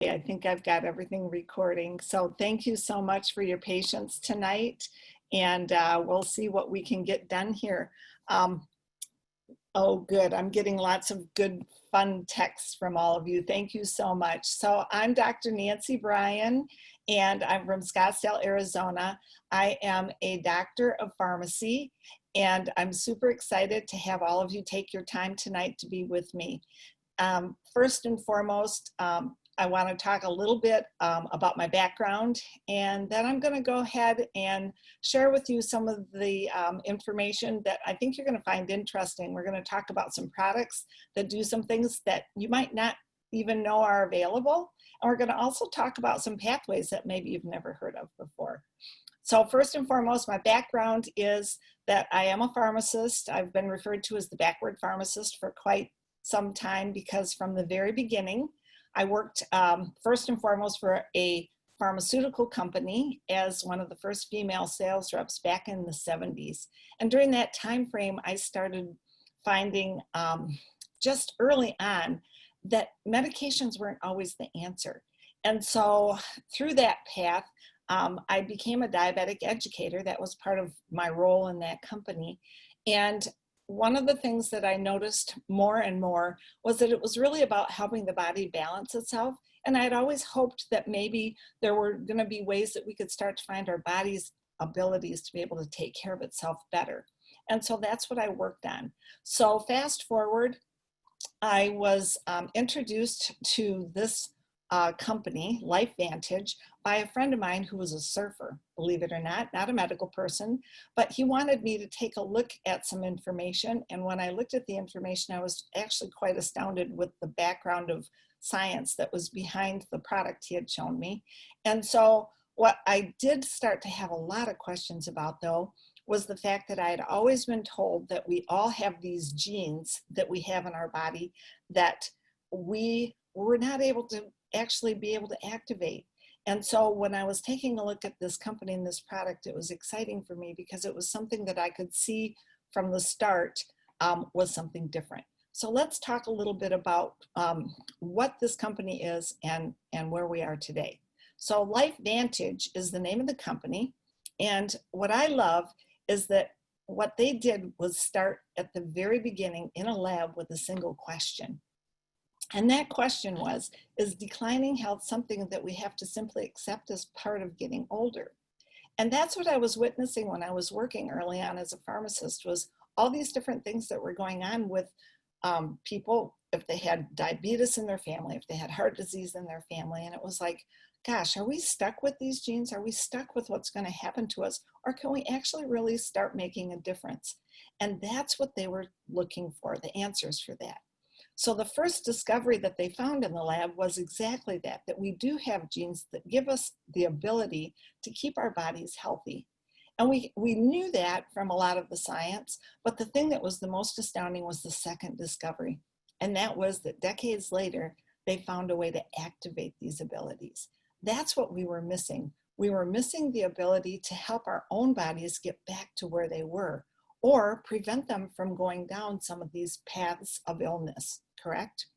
I think I've got everything recording. So thank you so much for your patience tonight. And we'll see what we can get done here. Oh, good. I'm getting lots of good, fun texts from all of you. Thank you so much. So I'm Dr. Nancy Bryan, and I'm from Scottsdale, Arizona. I am a doctor of pharmacy, and I'm super excited to have all of you take your time tonight to be with me. First and foremost, I want to talk a little bit about my background, and then I'm going to go ahead and share with you some of the information that I think you're going to find interesting. We're going to talk about some products that do some things that you might not even know are available, and we're going to also talk about some pathways that maybe you've never heard of before. So first and foremost, my background is that I am a pharmacist. I've been referred to as the backward pharmacist for quite some time because from the very beginning, I worked first and foremost for a pharmaceutical company as one of the first female sales reps back in the 70s. And during that time frame, I started finding just early on that medications weren't always the answer. And so through that path, I became a diabetic educator. That was part of my role in that company. And one of the things that I noticed more and more was that it was really about helping the body balance itself. And I had always hoped that maybe there were going to be ways that we could start to find our body's abilities to be able to take care of itself better. And so that's what I worked on. So fast forward, I was introduced to this company, LifeVantage, by a friend of mine who was a surfer, believe it or not a medical person, but he wanted me to take a look at some information. And when I looked at the information, I was actually quite astounded with the background of science that was behind the product he had shown me. And so what I did start to have a lot of questions about, though, was the fact that I had always been told that we all have these genes that we have in our body that we were not able to actually be able to activate. And so when I was taking a look at this company and this product, it was exciting for me because it was something that I could see from the start was something different. So let's talk a little bit about what this company is and where we are today. So LifeVantage is the name of the company. And what I love is that what they did was start at the very beginning in a lab with a single question. And that question was, is declining health something that we have to simply accept as part of getting older? And that's what I was witnessing when I was working early on as a pharmacist, was all these different things that were going on with people, if they had diabetes in their family, if they had heart disease in their family. And it was like, gosh, are we stuck with these genes? Are we stuck with what's going to happen to us? Or can we actually really start making a difference? And that's what they were looking for, the answers for that. So the first discovery that they found in the lab was exactly that we do have genes that give us the ability to keep our bodies healthy. And we knew that from a lot of the science, but the thing that was the most astounding was the second discovery. And that was that decades later, they found a way to activate these abilities. That's what we were missing. We were missing the ability to help our own bodies get back to where they were, or prevent them from going down some of these paths of illness, correct?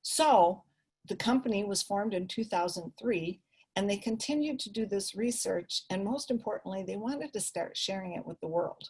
So the company was formed in 2003, and they continued to do this research, and most importantly, they wanted to start sharing it with the world.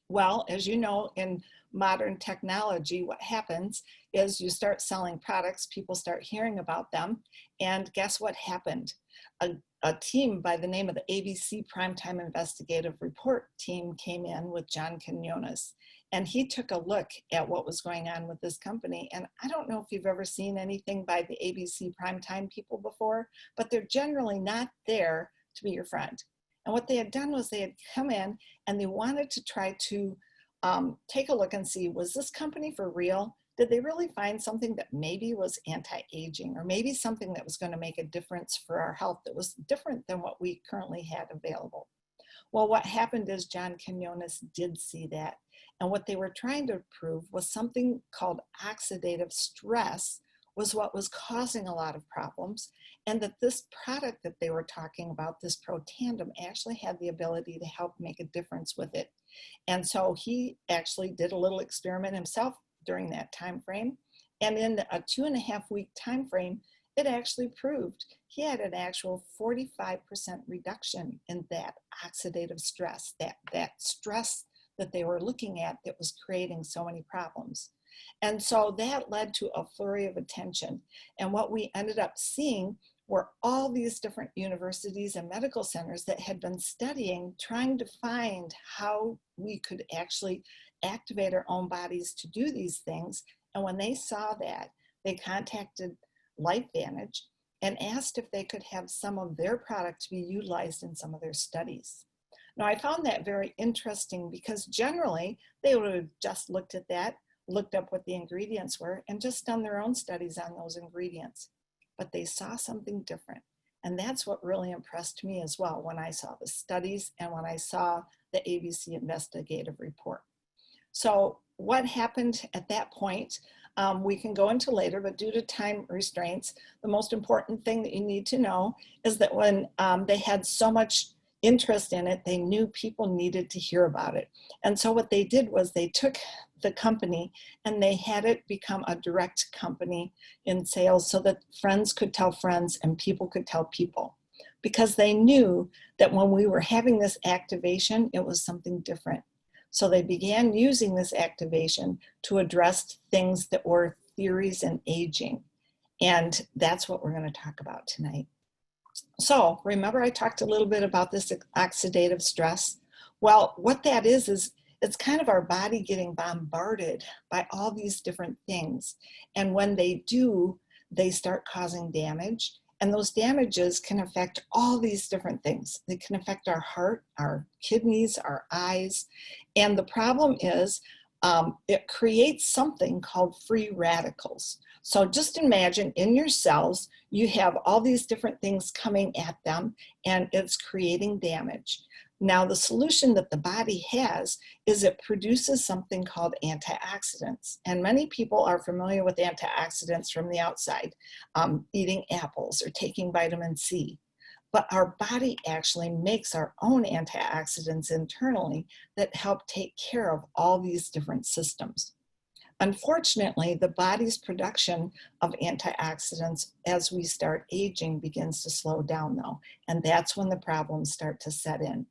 Well, as you know, in modern technology, what happens is you start selling products, people start hearing about them, and guess what happened? A team by the name of the ABC Primetime Investigative Report team came in with John Quinones, and he took a look at what was going on with this company. And I don't know if you've ever seen anything by the ABC Primetime people before, but they're generally not there to be your friend. And what they had done was they had come in and they wanted to try to take a look and see, was this company for real? Did they really find something that maybe was anti-aging, or maybe something that was going to make a difference for our health that was different than what we currently had available? Well, what happened is John Quinones did see that. And what they were trying to prove was something called oxidative stress was what was causing a lot of problems, and that this product that they were talking about, this Protandim, actually had the ability to help make a difference with it. And so he actually did a little experiment himself during that time frame. And in a 2.5 week time frame, it actually proved he had an actual 45% reduction in that oxidative stress, that stress that they were looking at that was creating so many problems. And so that led to a flurry of attention. And what we ended up seeing were all these different universities and medical centers that had been studying, trying to find how we could actually activate our own bodies to do these things. And when they saw that, they contacted LifeVantage and asked if they could have some of their product to be utilized in some of their studies. Now, I found that very interesting because generally they would have just looked at that, looked up what the ingredients were, and just done their own studies on those ingredients. But they saw something different. And that's what really impressed me as well when I saw the studies and when I saw the ABC investigative report. So what happened at that point, we can go into later, but due to time restraints, the most important thing that you need to know is that when they had so much interest in it, they knew people needed to hear about it. And so what they did was they took the company and they had it become a direct company in sales so that friends could tell friends and people could tell people, because they knew that when we were having this activation, it was something different. So they began using this activation to address things that were theories in aging. And that's what we're going to talk about tonight. So remember I talked a little bit about this oxidative stress? Well, what that is it's kind of our body getting bombarded by all these different things. And when they do, they start causing damage. And those damages can affect all these different things. They can affect our heart, our kidneys, our eyes. And the problem is it creates something called free radicals. So just imagine in your cells, you have all these different things coming at them and it's creating damage. Now, the solution that the body has is it produces something called antioxidants. And many people are familiar with antioxidants from the outside, eating apples or taking vitamin C. But our body actually makes our own antioxidants internally that help take care of all these different systems. Unfortunately, the body's production of antioxidants as we start aging begins to slow down though, and that's when the problems start to set in.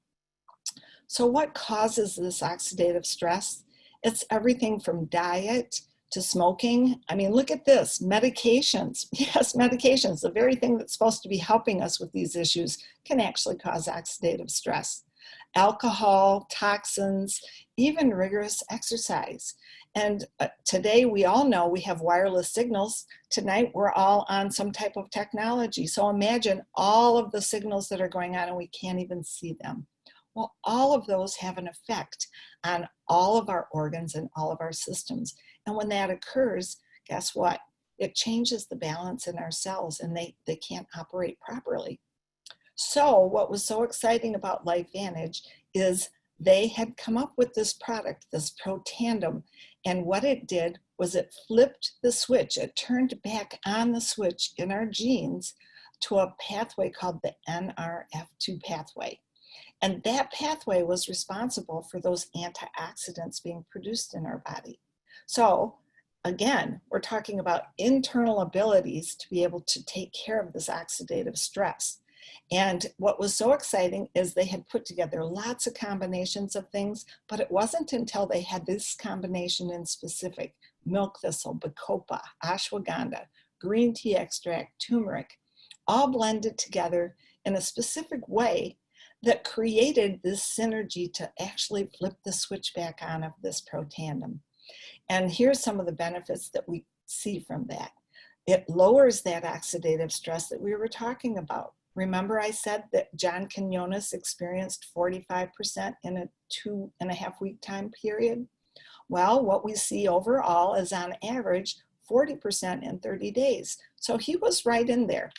So what causes this oxidative stress? It's everything from diet to smoking. I mean, look at this, medications. Yes, medications, the very thing that's supposed to be helping us with these issues can actually cause oxidative stress. Alcohol, toxins, even rigorous exercise. And today we all know we have wireless signals. Tonight we're all on some type of technology. So imagine all of the signals that are going on and we can't even see them. Well, all of those have an effect on all of our organs and all of our systems. And when that occurs, guess what? It changes the balance in our cells and they can't operate properly. So what was so exciting about LifeVantage is they had come up with this product, this Protandim, and what it did was it flipped the switch. It turned back on the switch in our genes to a pathway called the NRF2 pathway. And that pathway was responsible for those antioxidants being produced in our body. So again, we're talking about internal abilities to be able to take care of this oxidative stress. And what was so exciting is they had put together lots of combinations of things, but it wasn't until they had this combination in specific, milk thistle, bacopa, ashwagandha, green tea extract, turmeric, all blended together in a specific way that created this synergy to actually flip the switch back on of this Protandim. And here's some of the benefits that we see from that. It lowers that oxidative stress that we were talking about. Remember I said that John Quinones experienced 45% in a 2.5 week time period? Well, what we see overall is on average 40% in 30 days. So he was right in there.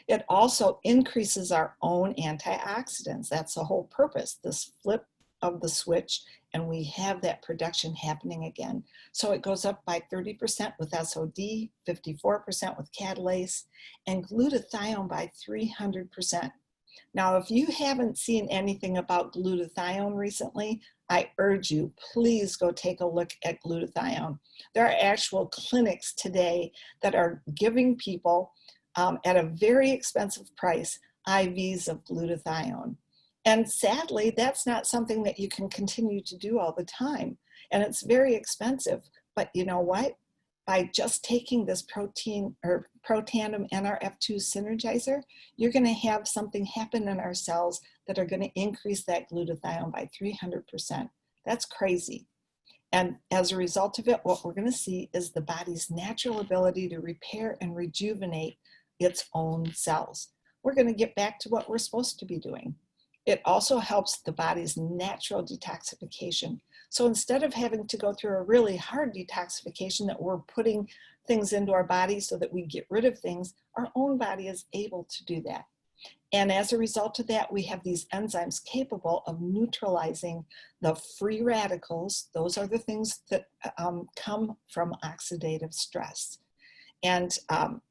It also increases our own antioxidants. That's the whole purpose, this flip of the switch, and we have that production happening again. So it goes up by 30% with SOD, 54% with catalase, and glutathione by 300%. Now, if you haven't seen anything about glutathione recently, I urge you, please go take a look at glutathione. There are actual clinics today that are giving people at a very expensive price, IVs of glutathione. And sadly, that's not something that you can continue to do all the time. And it's very expensive. But you know what? By just taking this protein or Protandim NRF2 synergizer, you're going to have something happen in our cells that are going to increase that glutathione by 300%. That's crazy. And as a result of it, what we're going to see is the body's natural ability to repair and rejuvenate its own cells. We're going to get back to what we're supposed to be doing. It also helps the body's natural detoxification. So instead of having to go through a really hard detoxification that we're putting things into our body so that we get rid of things, our own body is able to do that. And as a result of that, we have these enzymes capable of neutralizing the free radicals. Those are the things that come from oxidative stress. And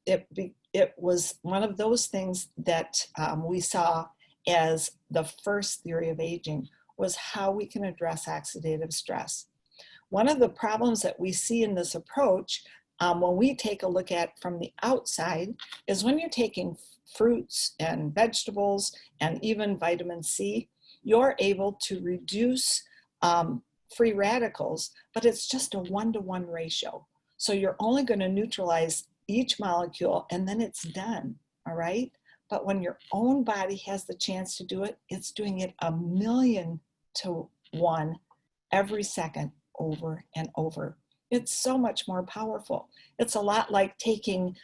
it was one of those things that we saw as the first theory of aging, was how we can address oxidative stress. One of the problems that we see in this approach, when we take a look at from the outside, is when you're taking fruits and vegetables and even vitamin C, you're able to reduce free radicals, but it's just a 1-to-1 ratio. So you're only going to neutralize each molecule and then it's done, all right? But when your own body has the chance to do it, it's doing it 1,000,000 to 1 every second over and over. It's so much more powerful. It's a lot like taking,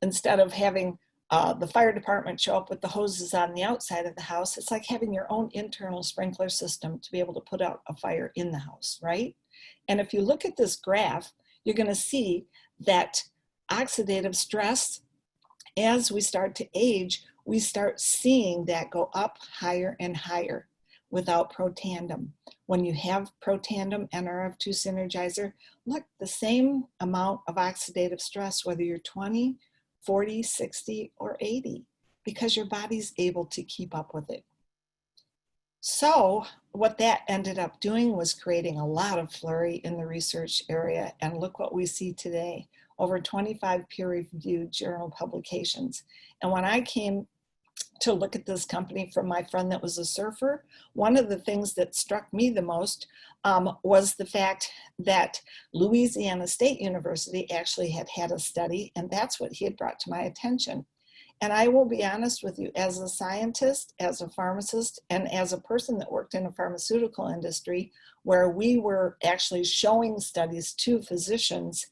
instead of having the fire department show up with the hoses on the outside of the house, it's like having your own internal sprinkler system to be able to put out a fire in the house, right? And if you look at this graph, you're going to see that oxidative stress, as we start to age, we start seeing that go up higher and higher without Protandim. When you have Protandim NRF2 synergizer, look, the same amount of oxidative stress, whether you're 20, 40, 60, or 80, because your body's able to keep up with it. So what that ended up doing was creating a lot of flurry in the research area, and look what we see today. Over 25 peer-reviewed journal publications. And when I came to look at this company from my friend that was a surfer, one of the things that struck me the most was the fact that Louisiana State University actually had a study, and that's what he had brought to my attention. And I will be honest with you, as a scientist, as a pharmacist, and as a person that worked in a pharmaceutical industry where we were actually showing studies to physicians,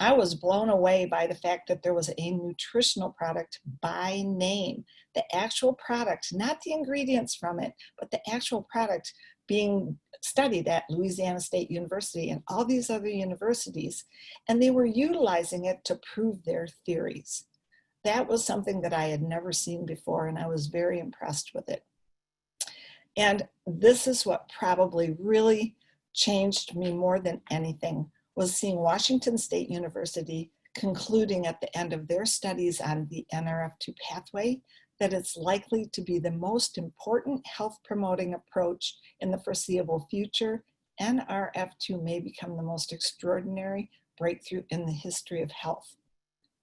I was blown away by the fact that there was a nutritional product by name, the actual product, not the ingredients from it, but the actual product being studied at Louisiana State University and all these other universities, and they were utilizing it to prove their theories. That was something that I had never seen before, and I was very impressed with it. And this is what probably really changed me more than anything, was seeing Washington State University concluding at the end of their studies on the NRF2 pathway that it's likely to be the most important health promoting approach in the foreseeable future. NRF2 may become the most extraordinary breakthrough in the history of health.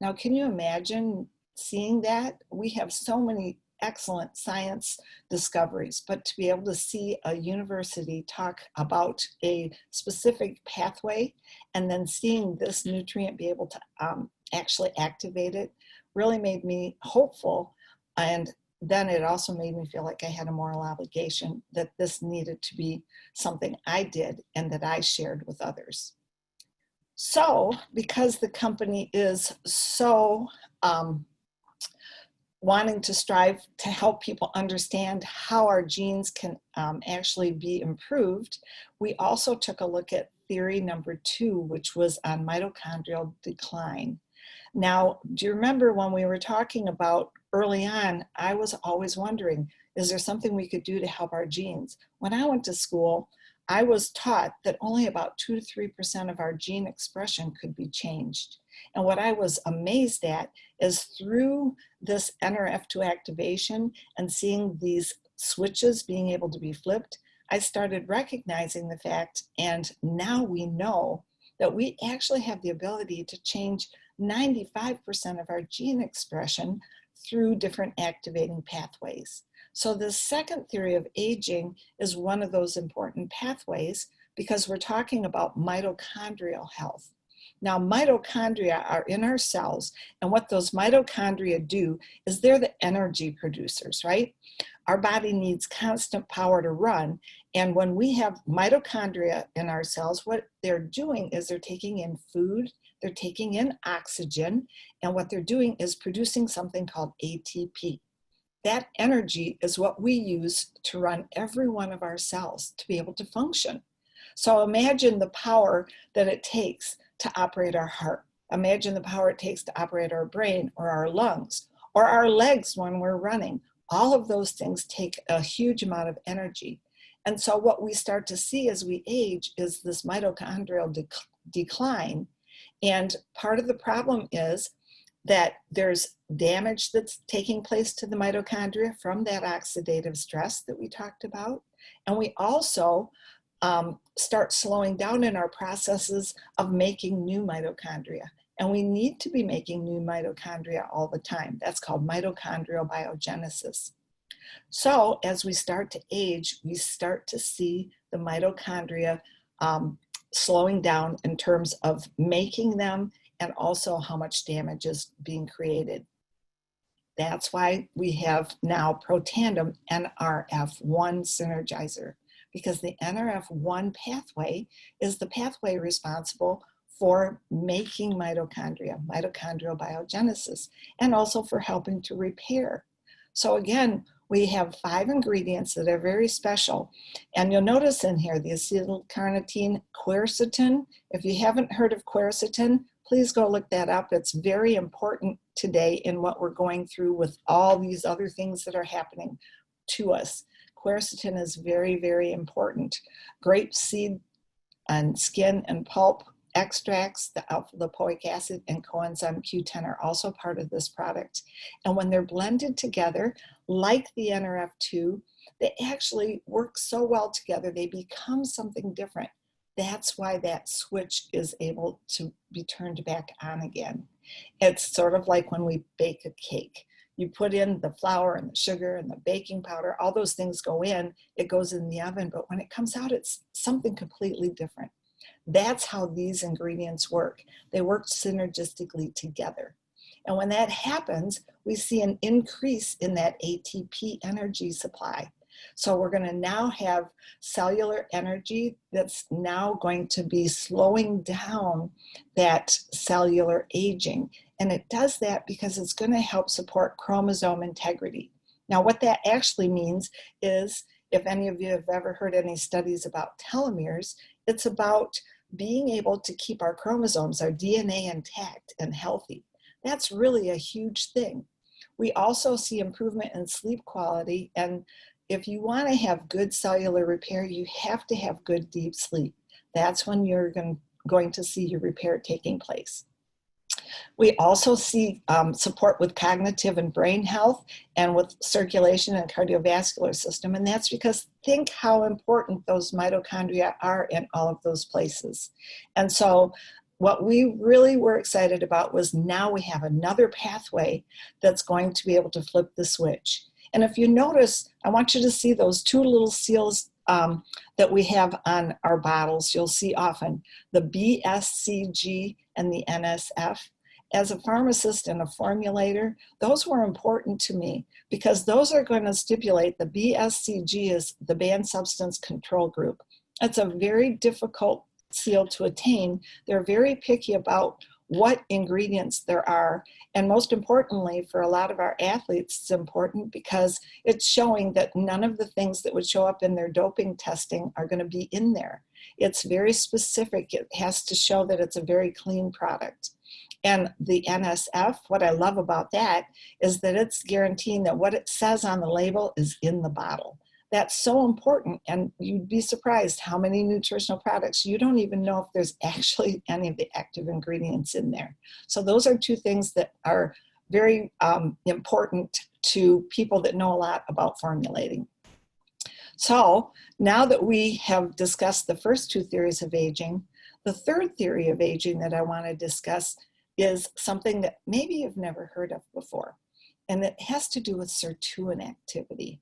Now, can you imagine seeing that? We have so many excellent science discoveries, but to be able to see a university talk about a specific pathway and then seeing this nutrient be able to actually activate it really made me hopeful. And then it also made me feel like I had a moral obligation that this needed to be something I did and that I shared with others. So because the company is so wanting to strive to help people understand how our genes can actually be improved, we also took a look at theory number 2, which was on mitochondrial decline. Now, do you remember when we were talking about early on, I was always wondering, is there something we could do to help our genes? When I went to school, I was taught that only about 2 to 3% of our gene expression could be changed. And what I was amazed at is through this NRF2 activation and seeing these switches being able to be flipped, I started recognizing the fact, and now we know that we actually have the ability to change 95% of our gene expression through different activating pathways. So the second theory of aging is one of those important pathways because we're talking about mitochondrial health. Now, mitochondria are in our cells, and what those mitochondria do is they're the energy producers, right? Our body needs constant power to run, and when we have mitochondria in our cells, what they're doing is they're taking in food, they're taking in oxygen, and what they're doing is producing something called ATP. That energy is what we use to run every one of our cells to be able to function. So imagine the power that it takes to operate our heart. Imagine the power it takes to operate our brain or our lungs or our legs when we're running. All of those things take a huge amount of energy. And so what we start to see as we age is this mitochondrial decline. And part of the problem is that there's damage that's taking place to the mitochondria from that oxidative stress that we talked about. And we also start slowing down in our processes of making new mitochondria. And we need to be making new mitochondria all the time. That's called mitochondrial biogenesis. So as we start to age, we start to see the mitochondria slowing down in terms of making them and also how much damage is being created. That's why we have now Protandim NRF1 synergizer, because the NRF1 pathway is the pathway responsible for making mitochondria, mitochondrial biogenesis, and also for helping to repair. So again, we have 5 ingredients that are very special. And you'll notice in here the acetylcarnitine quercetin. If you haven't heard of quercetin, please go look that up. It's very important today in what we're going through with all these other things that are happening to us. Quercetin is very, very important. Grape seed and skin and pulp extracts, the alpha-lipoic acid and coenzyme Q10 are also part of this product. And when they're blended together, like the NRF2, they actually work so well together, they become something different. That's why that switch is able to be turned back on again. It's sort of like when we bake a cake. You put in the flour and the sugar and the baking powder, all those things go in, it goes in the oven, but when it comes out, it's something completely different. That's how these ingredients work. They work synergistically together. And when that happens, we see an increase in that ATP energy supply. So we're going to now have cellular energy that's now going to be slowing down that cellular aging. And it does that because it's going to help support chromosome integrity. Now, what that actually means is, if any of you have ever heard any studies about telomeres, it's about being able to keep our chromosomes, our DNA intact and healthy. That's really a huge thing. We also see improvement in sleep quality, and if you want to have good cellular repair, you have to have good deep sleep. That's when you're going to see your repair taking place. We also see support with cognitive and brain health and with circulation and cardiovascular system. And that's because think how important those mitochondria are in all of those places. And so what we really were excited about was now we have another pathway that's going to be able to flip the switch. And if you notice, I want you to see those 2 little seals that we have on our bottles. You'll see often the BSCG and the NSF. As a pharmacist and a formulator, those were important to me because those are going to stipulate the BSCG is the banned substance control group. It's a very difficult seal to attain. They're very picky about what ingredients there are. And most importantly, for a lot of our athletes, it's important because it's showing that none of the things that would show up in their doping testing are going to be in there. It's very specific. It has to show that it's a very clean product. And the NSF, what I love about that is that it's guaranteeing that what it says on the label is in the bottle. That's so important, and you'd be surprised how many nutritional products you don't even know if there's actually any of the active ingredients in there. So those are 2 things that are very important to people that know a lot about formulating. So now that we have discussed the first 2 theories of aging, the third theory of aging that I want to discuss is something that maybe you've never heard of before, and it has to do with sirtuin activity.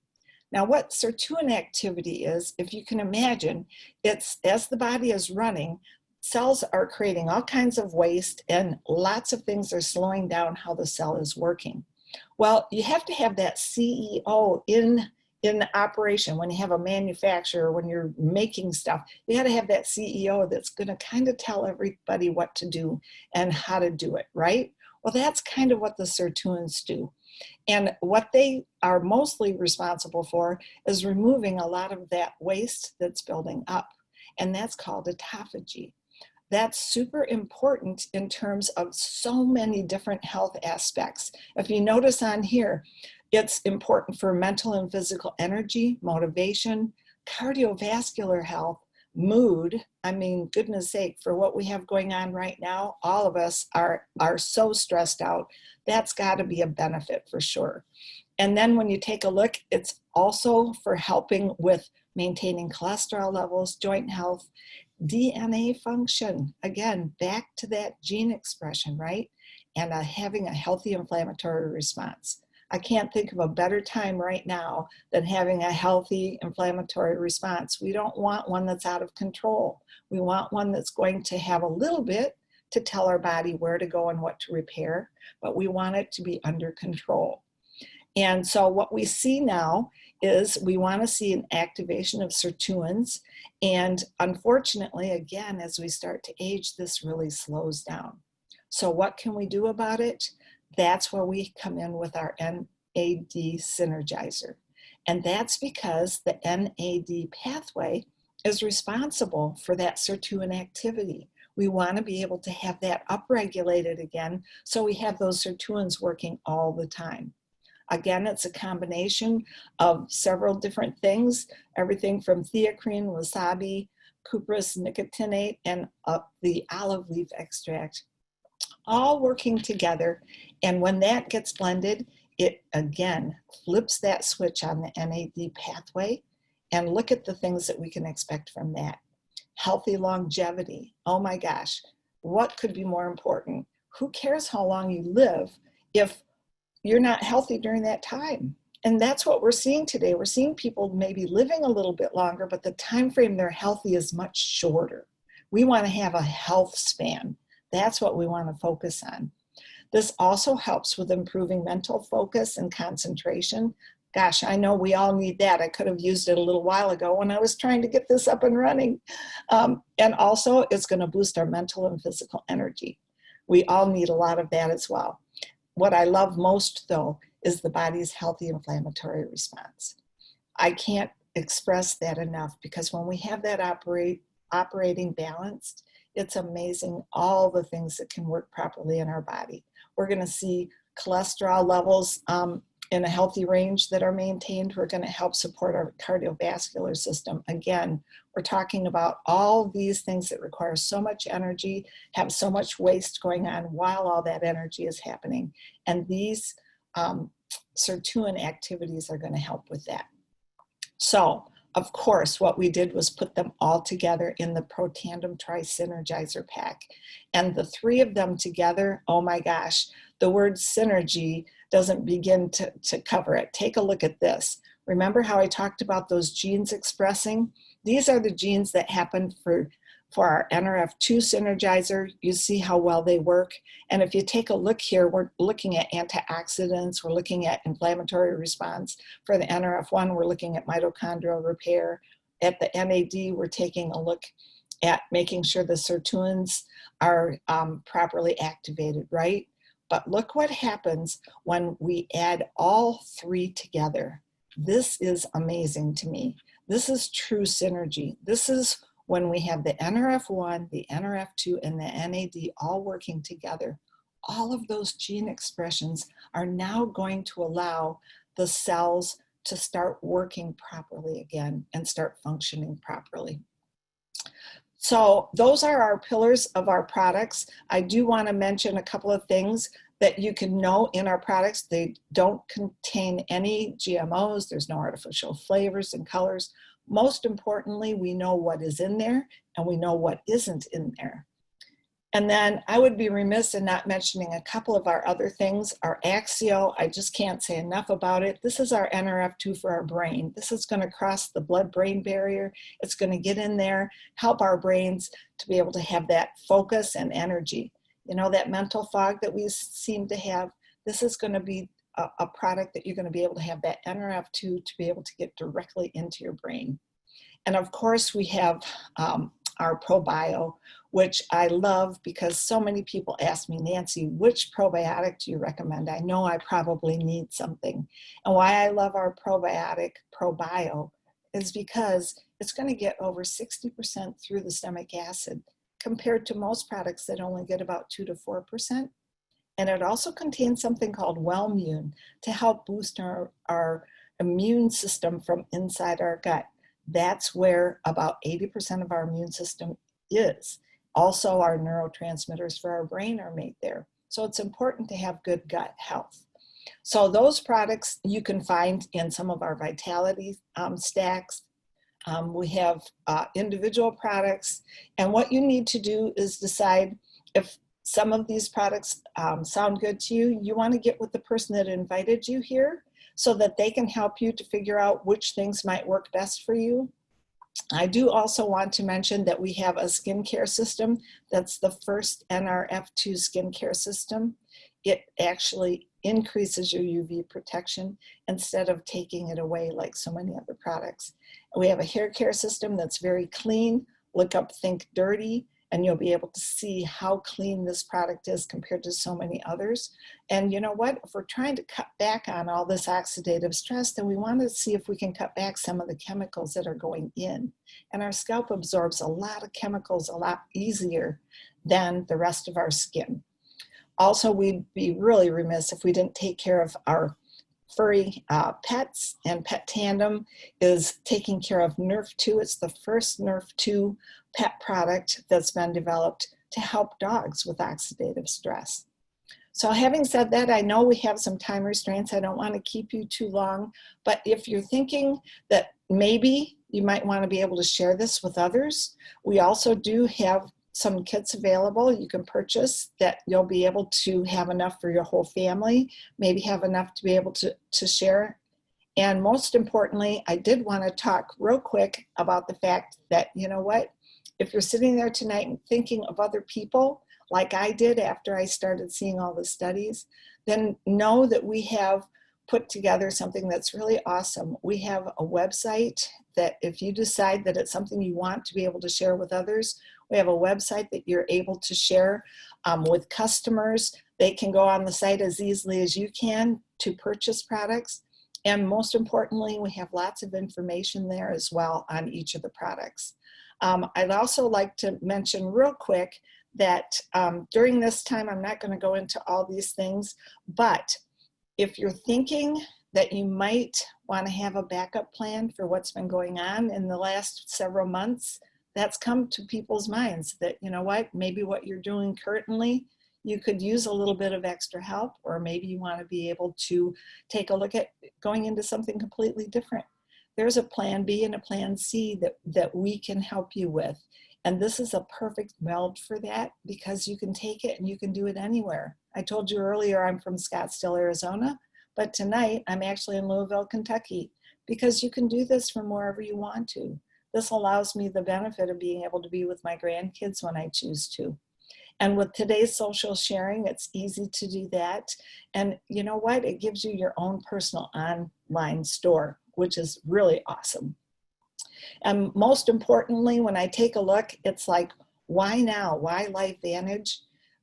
Now, what sirtuin activity is, if you can imagine, it's as the body is running, cells are creating all kinds of waste and lots of things are slowing down how the cell is working. Well, you have to have that CEO in operation. When you have a manufacturer, when you're making stuff, you got to have that CEO that's going to kind of tell everybody what to do and how to do it, right? Well, that's kind of what the sirtuins do. And what they are mostly responsible for is removing a lot of that waste that's building up. And that's called autophagy. That's super important in terms of so many different health aspects. If you notice on here, it's important for mental and physical energy, motivation, cardiovascular health, mood. I mean, goodness sake, for what we have going on right now, all of us are so stressed out. That's got to be a benefit for sure. And then when you take a look, it's also for helping with maintaining cholesterol levels, joint health, DNA function. Again, back to that gene expression, right? And having a healthy inflammatory response. I can't think of a better time right now than having a healthy inflammatory response. We don't want one that's out of control. We want one that's going to have a little bit to tell our body where to go and what to repair, but we want it to be under control. And so what we see now is we want to see an activation of sirtuins. And unfortunately, again, as we start to age, this really slows down. So what can we do about it? That's where we come in with our NAD synergizer. And that's because the NAD pathway is responsible for that sirtuin activity. We want to be able to have that upregulated again, so we have those sirtuins working all the time. Again, it's a combination of several different things, everything from theacrine, wasabi, cuprous nicotinate, and the olive leaf extract, all working together. And when that gets blended, it again flips that switch on the NAD pathway. And look at the things that we can expect from that. Healthy longevity. Oh my gosh, what could be more important? Who cares how long you live if you're not healthy during that time? And that's what we're seeing today. We're seeing people maybe living a little bit longer, but the time frame they're healthy is much shorter. We want to have a health span. That's what we want to focus on. This also helps with improving mental focus and concentration. Gosh, I know we all need that. I could have used it a little while ago when I was trying to get this up and running. And also, it's going to boost our mental and physical energy. We all need a lot of that as well. What I love most, though, is the body's healthy inflammatory response. I can't express that enough, because when we have that operating balanced, it's amazing all the things that can work properly in our body. We're going to see cholesterol levels in a healthy range that are maintained. We're going to help support our cardiovascular system. Again, we're talking about all these things that require so much energy, have so much waste going on while all that energy is happening. And these sirtuin activities are going to help with that. So, of course, what we did was put them all together in the Protandem Tri-Synergizer pack. And the three of them together, oh my gosh, the word synergy doesn't begin to cover it. Take a look at this. Remember how I talked about those genes expressing? These are the genes that happen for our NRF2 synergizer. You see how well they work. And if you take a look here, we're looking at antioxidants, we're looking at inflammatory response. For the NRF1, we're looking at mitochondrial repair. At the NAD, we're taking a look at making sure the sirtuins are properly activated, right? But look what happens when we add all three together. This is amazing to me. This is true synergy. This is when we have the NRF1, the NRF2, and the NAD all working together. All of those gene expressions are now going to allow the cells to start working properly again and start functioning properly. So those are our pillars of our products. I do want to mention a couple of things that you can know in our products. They don't contain any GMOs. There's no artificial flavors and colors. Most importantly, we know what is in there and we know what isn't in there. And then I would be remiss in not mentioning a couple of our other things. Our Axio, I just can't say enough about it. This is our NRF2 for our brain. This is going to cross the blood-brain barrier. It's going to get in there, help our brains to be able to have that focus and energy. You know, that mental fog that we seem to have, this is going to be a product that you're going to be able to have that NRF2 to be able to get directly into your brain. And of course, we have our ProBio, which I love because so many people ask me, Nancy, which probiotic do you recommend? I know I probably need something. And why I love our probiotic, ProBio, is because it's going to get over 60% through the stomach acid compared to most products that only get about 2 to 4%. And it also contains something called Wellmune to help boost our immune system from inside our gut. That's where about 80% of our immune system is. Also, our neurotransmitters for our brain are made there. So it's important to have good gut health. So those products you can find in some of our Vitality stacks. We have individual products. And what you need to do is decide if some of these products sound good to you. You want to get with the person that invited you here so that they can help you to figure out which things might work best for you. I do also want to mention that we have a skincare system that's the first NRF2 skincare system. It actually increases your UV protection instead of taking it away like so many other products. We have a hair care system that's very clean. Look up Think Dirty, and you'll be able to see how clean this product is compared to so many others. And you know what? If we're trying to cut back on all this oxidative stress, then we want to see if we can cut back some of the chemicals that are going in. And our scalp absorbs a lot of chemicals a lot easier than the rest of our skin. Also, we'd be really remiss if we didn't take care of our furry pets, and Pet Tandem is taking care of Nerf2. It's the first Nerf2 pet product that's been developed to help dogs with oxidative stress. So having said that, I know we have some time restraints. I don't want to keep you too long, but if you're thinking that maybe you might want to be able to share this with others, we also do have some kits available you can purchase that you'll be able to have enough for your whole family, maybe have enough to be able to share. And most importantly, I did want to talk real quick about the fact that, you know what, if you're sitting there tonight and thinking of other people, like I did after I started seeing all the studies, then know that we have put together something that's really awesome. We have a website that if you decide that it's something you want to be able to share with others, we have a website that you're able to share with customers. They can go on the site as easily as you can to purchase products. And most importantly, we have lots of information there as well on each of the products. I'd also like to mention real quick that during this time, I'm not going to go into all these things, but if you're thinking that you might want to have a backup plan for what's been going on in the last several months, that's come to people's minds that, you know what, maybe what you're doing currently, you could use a little bit of extra help, or maybe you want to be able to take a look at going into something completely different. There's a plan B and a plan C that we can help you with. And this is a perfect meld for that because you can take it and you can do it anywhere. I told you earlier I'm from Scottsdale, Arizona, but tonight I'm actually in Louisville, Kentucky, because you can do this from wherever you want to. This allows me the benefit of being able to be with my grandkids when I choose to. And with today's social sharing, it's easy to do that. And you know what? It gives you your own personal online store, which is really awesome. And most importantly, when I take a look, it's like, why now? Why LifeVantage?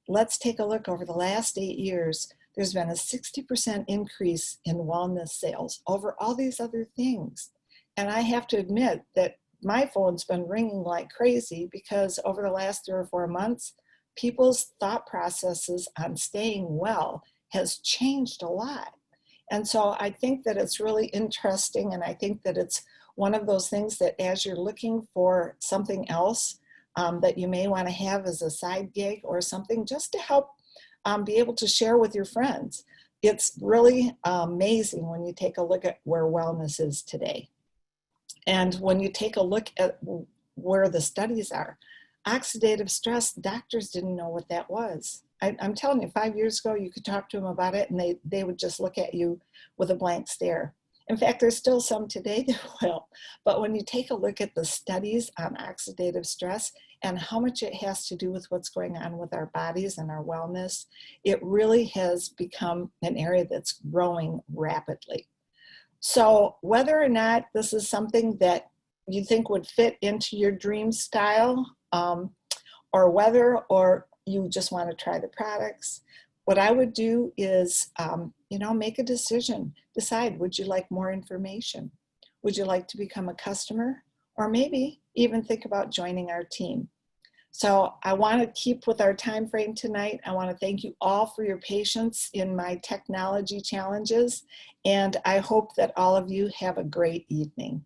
Let's take a look over the last 8 years. There's been a 60% increase in wellness sales over all these other things. And I have to admit that my phone's been ringing like crazy because over the last 3 or 4 months, people's thought processes on staying well has changed a lot. And so I think that it's really interesting, and I think that it's one of those things that as you're looking for something else that you may want to have as a side gig or something just to help be able to share with your friends. It's really amazing when you take a look at where wellness is today. And when you take a look at where the studies are, Oxidative stress, doctors didn't know what that was. I'm telling you, 5 years ago, you could talk to them about it and they would just look at you with a blank stare. In fact, there's still some today that will. But when you take a look at the studies on oxidative stress and how much it has to do with what's going on with our bodies and our wellness, it really has become an area that's growing rapidly. So whether or not this is something that you think would fit into your dream style, or whether you just want to try the products, what I would do is, make a decision. Decide, would you like more information? Would you like to become a customer? Or maybe even think about joining our team. So I want to keep with our time frame tonight. I want to thank you all for your patience in my technology challenges, and I hope that all of you have a great evening.